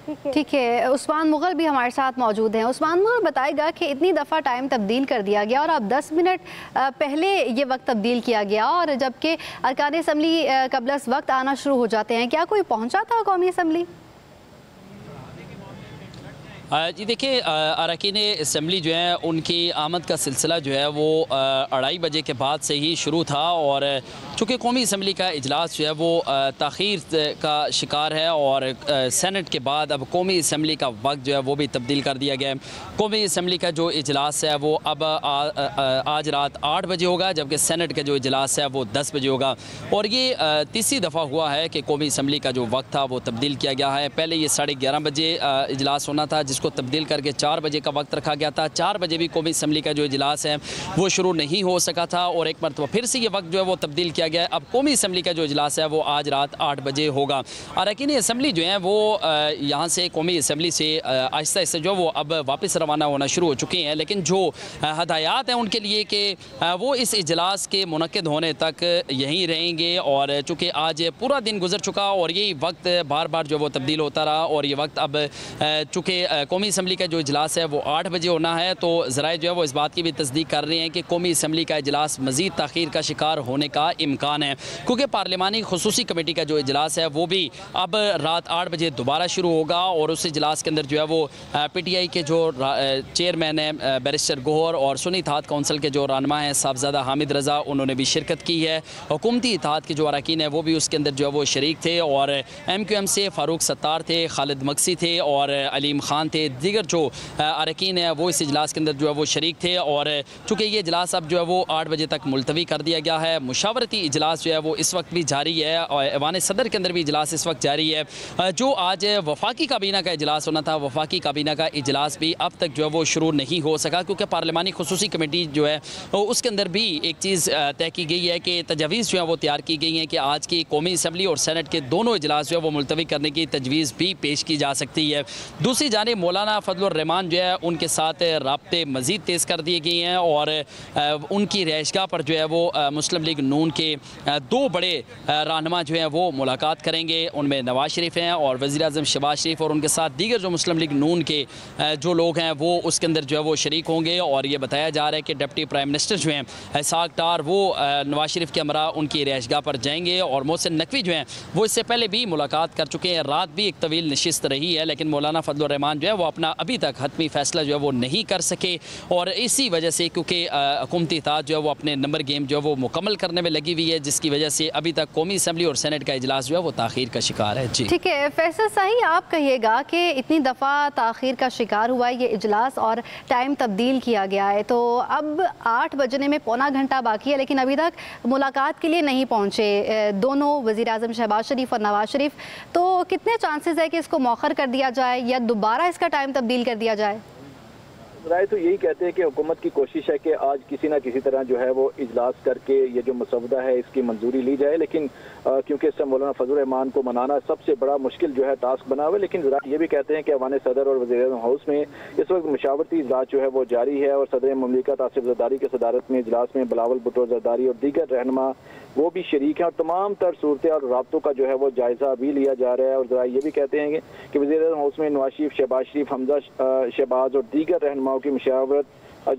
ठीक है, उस्मान मुग़ल भी हमारे साथ मौजूद हैं। उस्मान मुग़ल बताएगा कि इतनी दफ़ा टाइम तब्दील कर दिया गया और अब 10 मिनट पहले ये वक्त तब्दील किया गया, और जबकि अरकान असम्बली कबलस वक्त आना शुरू हो जाते हैं, क्या कोई पहुँचा था कौमी असम्बली? जी देखिए, अरकान असम्बली जो है उनकी आमद का सिलसिला जो है वो 2:30 बजे के बाद से ही शुरू था, और चूँकि कौमी असम्बली का इजलास जो है वो ताख़ीर का शिकार है, और सेनेट के बाद अब कौमी असम्बली का वक्त जो है वो भी तब्दील कर दिया गया है। कौमी असम्बली का जो इजलास है वो अब आज रात 8 बजे होगा, जबकि सेनेट का जो इजलास है वो 10 बजे होगा। और ये तीसरी दफ़ा हुआ है कि कौमी असम्बली का जो वक्त था वो तब्दील किया गया है। पहले ये 11:30 बजे इजलास होना था, जिसको तब्दील करके 4 बजे का वक्त रखा गया था। 4 बजे भी कौमी असम्बली का जो इजलास है वो शुरू नहीं हो सका था, और एक मरतबा फिर से ये वक्त जो है वो तब्दील किया गया है। अब कौमी असम्बली का जो इजलास है वो आज रात 8 बजे होगा। अरकान असम्बली जो है वो यहाँ से कौमी असम्बली से आहिस्ता आहिस्ता जो वो अब वापस रवाना होना शुरू हो चुके हैं, लेकिन जो हदायत हैं उनके लिए कि वो इस इजलास के मुनक्किद होने तक यहीं रहेंगे, और चूँकि आज पूरा दिन गुजर चुका और यही वक्त बार बार जो वो तब्दील होता रहा, और ये वक्त अब चूँकि कौमी असम्बली का जो इजलास है वो 8 बजे होना है, तो ज़राए जो है वो इस बात की भी तस्दीक कर रहे हैं कि कौमी असम्बली का इजलास मज़ीद ताख़ीर का शिकार होने का इम्कान है, क्योंकि पार्लिमानी खुसूसी कमेटी का जो इजलास है वो भी अब रात 8 बजे दोबारा शुरू होगा, और उस इजलास के अंदर जो है वो PTI के जो चेयरमैन हैं बैरिस्टर गोहर, और सुन्नी इत्तेहाद कौंसिल के जो रहनुमा हैं साहबजादा हामिद रज़ा, उन्होंने भी शिरकत की है। हुकूमती इत्तेहाद के जो अरकान हैं वो भी उसके अंदर जो है वो शरीक थे, और MQM से फ़ारूक सत्तार थे, खालिद मक्सी थे, और अलीम खान थे। दीगर जो अरकान है वो इस इजलास के अंदर जो है वो शरीक थे, और चूँकि ये इजलास अब जो है वो 8 बजे तक मुलतवी कर दिया गया है। मुशावरती इजलास जो है वो इस वक्त भी जारी है, और ऐवान सदर के अंदर भी इजलास इस वक्त जारी है। जो आज वफाकी काबीना का इजलास होना था, वफाकी काबीना का इजलास भी अब तक जो है वो शुरू नहीं हो सका, क्योंकि पार्लिमानी खुसूसी कमेटी जो है उसके अंदर भी एक चीज़ तय की गई है कि तजवीज़ जो है वो तैयार की गई हैं कि आज की कौमी असम्बली और सेनेट के दोनों इजलास जो है वो मुलतवी करने की तजवीज़ भी पेश की जा सकती है। दूसरी जानिब मौलाना फजलुर रहमान जो है उनके साथ राब्ते मज़ीद तेज़ कर दिए गए हैं, और उनकी रिहाइशगाह पर जो है वो मुस्लिम लीग नून के 2 बड़े रहनुमा जो हैं वो मुलाकात करेंगे। उनमें नवाज शरीफ हैं और वज़ीर आज़म शहबाज शरीफ, और उनके साथ दीगर जो मुस्लिम लीग नून के जो लोग हैं वो उसके अंदर जो है वो शरीक होंगे। और ये बताया जा रहा है कि डिप्टी प्राइम मिनिस्टर जो हैं इसहाक डार वो नवाज शरीफ के हमरा उनकी रिहाइशगाह पर जाएंगे, और मोहसिन नकवी जो हैं वो इससे पहले भी मुलाकात कर चुके हैं। रात भी एक तवील नशिस्त रही है, लेकिन मौलाना फजलुर रहमान जो है वो अपना अभी तक हतमी फैसला जो है वो नहीं कर सके, और इसी वजह से क्योंकि हुकूमती इत्तेहाद जो है वो अपने नंबर गेम जो है वो मुकम्मल करने में लगी हुई है, जिसकी वजह से अभी तक कौमी असम्बली और सेनेट का इजलास जो है वो ताख़ीर का शिकार है। जी ठीक है, फैसल साही आप कहिएगा कि इतनी दफ़ा ताख़ीर का शिकार हुआ है ये इजलास और टाइम तब्दील किया गया है, तो अब 8 बजने में पौना घंटा बाकी है, लेकिन अभी तक मुलाकात के लिए नहीं पहुँचे दोनों वज़ीर आज़म शहबाज शरीफ और नवाज शरीफ, तो कितने चांसेस है कि इसको मौखर कर दिया जाए या दोबारा इसका टाइम तब्दील कर दिया जाए? राय तो यही कहते हैं कि हुकूमत की कोशिश है कि आज किसी ना किसी तरह जो है वो इजलास करके ये जो मसवदा है इसकी मंजूरी ली जाए, लेकिन क्योंकि इससे मौलाना फजलुर रहमान को मनाना सबसे बड़ा मुश्किल जो है टास्क बना हुआ है। लेकिन ये भी कहते हैं कि ऐवान सदर और वज़ीर-ए-आज़म हाउस में इस वक्त मुशावरती इजलास जो है वो जारी है, और सदर मुमलिकत आसिफ ज़रदारी की सदारत में इजलास में बिलावल भुट्टो ज़रदारी और दीगर रहनुमा वो भी शरीक हैं, और तमाम तर सूरत और राब्तों का जो है वो जायज़ा भी लिया जा रहा है। और ज़रा ये भी कहते हैं कि वज़ीर-ए-आज़म हाउस में नवाज शरीफ, शहबाज शरीफ, हमजा शहबाज और दीगर रहनुमाओं की मुशावरत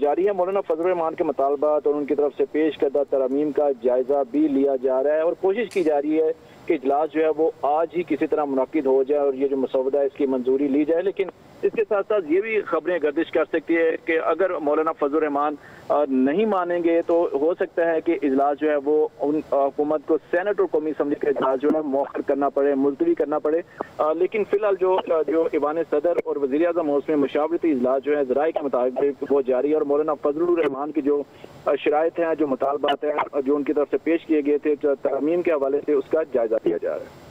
जारी है। मौलाना फजलुर रहमान के मुतालबात और उनकी तरफ से पेश करदा तरमीम का जायजा भी लिया जा रहा है, और कोशिश की जा रही है कि इजलास जो है वो आज ही किसी तरह मुनक्किद हो जाए और ये जो मसवदा है इसकी मंजूरी ली जाए। लेकिन इसके साथ साथ ये भी खबरें गर्दिश कर सकती है कि अगर मौलाना फजलुर रहमान नहीं मानेंगे तो हो सकता है कि इजलास जो है वो हुकूमत को सेनेट और कौमी असम्बली का इजलास जो है मौखर करना पड़े, मुलतवी करना पड़े। लेकिन फिलहाल जो ऐवान सदर और वज़ीर आज़म हाउस में मुशावरती इजलास जो है ज़राए के मुताबिक वो जारी है, और मौलाना फजलुर रहमान की जो शराइत हैं, जो मुतालबात हैं जो उनकी तरफ से पेश किए गए थे तरमीम के हवाले से, उसका जायजा लिया जा रहा है।